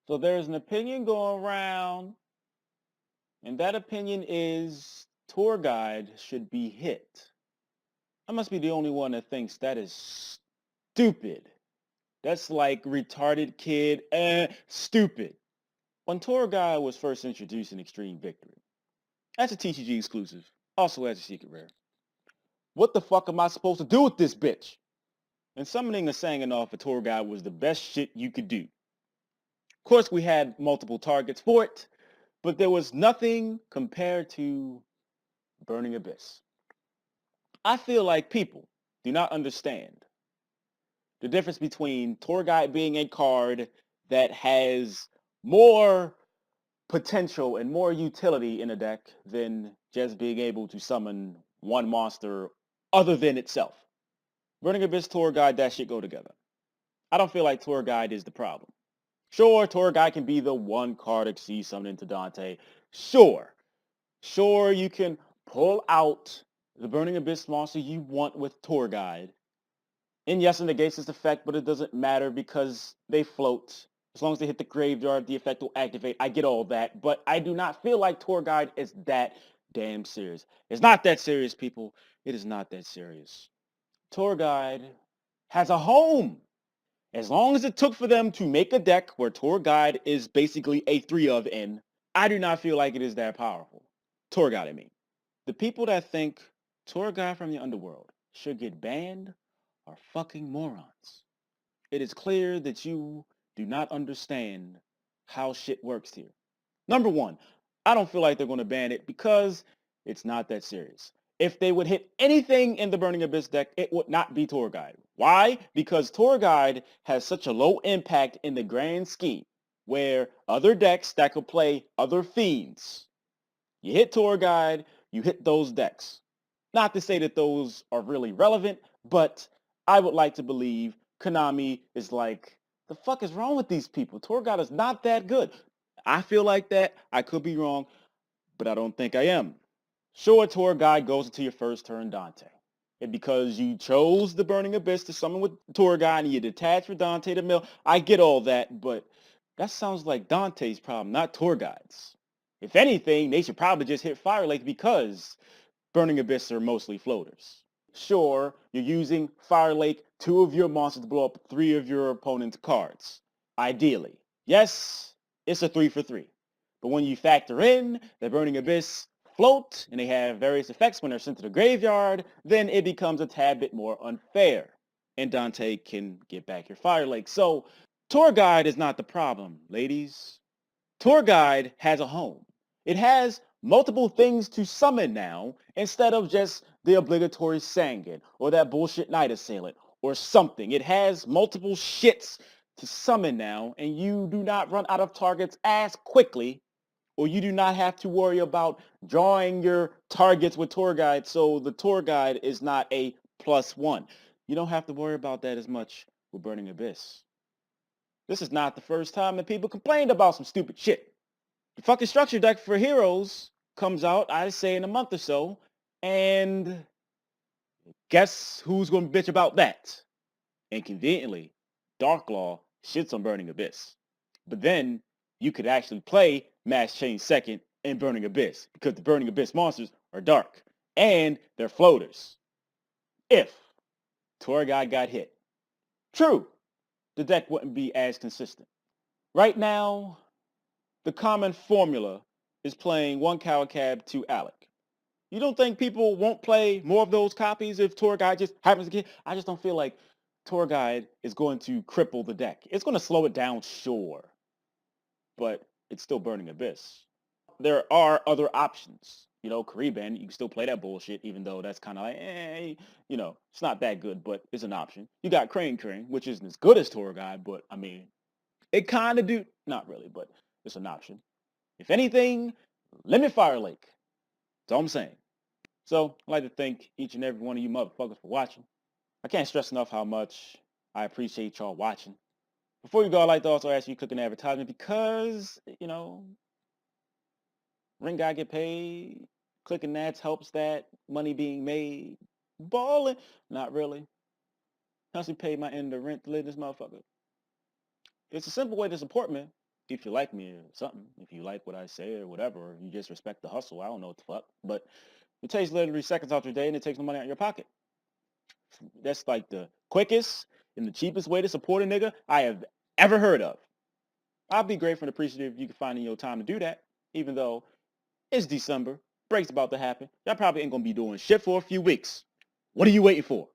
So there's an opinion going around, and that opinion is tour guide should be hit. I must be the only one that thinks that is stupid. That's like retarded kid, stupid. When tour guide was first introduced in Extreme Victory, that's a TCG exclusive, also as a secret rare. What the fuck am I supposed to do with this bitch? And summoning the Sanganoth for tour guide was the best shit you could do. Of course, we had multiple targets for it, but there was nothing compared to Burning Abyss. I feel like people do not understand the difference between tour guide being a card that has more potential and more utility in a deck than just being able to summon one monster other than itself. Burning Abyss, tour guide, that shit go together. I don't feel like tour guide is the problem. Sure, tour guide can be the one card that sees something into Dante. Sure. Sure, you can pull out the Burning Abyss monster you want with tour guide. And yes, it negates its effect, but it doesn't matter because they float. As long as they hit the graveyard, the effect will activate. I get all that, but I do not feel like tour guide is that damn serious. It's not that serious, people. It is not that serious. Tour guide has a home. As long as it took for them to make a deck where tour guide is basically a 3 of N, I do not feel like it is that powerful. Tour guide, I mean. The people that think tour guide from the underworld should get banned are fucking morons. It is clear that you do not understand how shit works here. Number one, I don't feel like they're going to ban it because it's not that serious. If they would hit anything in the Burning Abyss deck, it would not be Tour Guide. Why? Because Tour Guide has such a low impact in the grand scheme, where other decks that could play other fiends, you hit Tour Guide, you hit those decks. Not to say that those are really relevant, but I would like to believe Konami is like, the fuck is wrong with these people? Tour Guide is not that good. I feel like that. I could be wrong, but I don't think I am. Sure, Tour Guide goes into your first turn Dante. And because you chose the Burning Abyss to summon with Tour Guide and you detach for Dante to mill, I get all that, but that sounds like Dante's problem, not Tour Guide's. If anything, they should probably just hit Fire Lake because Burning Abyss are mostly floaters. Sure, you're using Fire Lake, 2 of your monsters to blow up 3 of your opponent's cards. Ideally. Yes, it's a 3 for 3. But when you factor in the Burning Abyss float, and they have various effects when they're sent to the graveyard, then it becomes a tad bit more unfair. And Dante can get back your Fire Lake. So, Tour Guide is not the problem, ladies. Tour Guide has a home. It has multiple things to summon now instead of just the obligatory Sangan or that bullshit Night Assailant or something. It has multiple shits to summon now, and you do not run out of targets as quickly, or you do not have to worry about drawing your targets with Tour Guide, so the Tour Guide is not a +1. You don't have to worry about that as much with Burning Abyss. This is not the first time that people complained about some stupid shit. The fucking structure deck for Heroes comes out, I say, in a month or so, and guess who's going to bitch about that? Inconveniently, Darklaw shits on Burning Abyss. But then you could actually play Mass Change second in Burning Abyss because the Burning Abyss monsters are dark and they're floaters. If Tour Guide got hit, true, the deck wouldn't be as consistent. Right now, the common formula is playing one Cowcab, two Alec. You don't think people won't play more of those copies if Tour Guide just happens to get? I just don't feel like Tour Guide is going to cripple the deck. It's going to slow it down, sure, but it's still Burning Abyss. There are other options. You know, Kariban, you can still play that bullshit, even though that's kind of like, it's not that good, but it's an option. You got Crane, which isn't as good as Tour Guide, but I mean, it kind of do, not really, but it's an option. If anything, limit Fire Lake. That's all I'm saying. So I'd like to thank each and every one of you motherfuckers for watching. I can't stress enough how much I appreciate y'all watching. Before you go, I'd like to also ask you to click an advertisement because, Ring Guy get paid. Clicking ads helps that. Money being made. Balling. Not really. I actually paid my end of rent to live this motherfucker. It's a simple way to support me if you like me or something. If you like what I say or whatever, or you just respect the hustle. I don't know what the fuck. But it takes literally seconds out your day and it takes no money out of your pocket. That's like the quickest and the cheapest way to support a nigga I have ever heard of. I'll be grateful and appreciative if you can find in your time to do that, even though it's December. Break's about to happen. Y'all probably ain't going to be doing shit for a few weeks. What are you waiting for?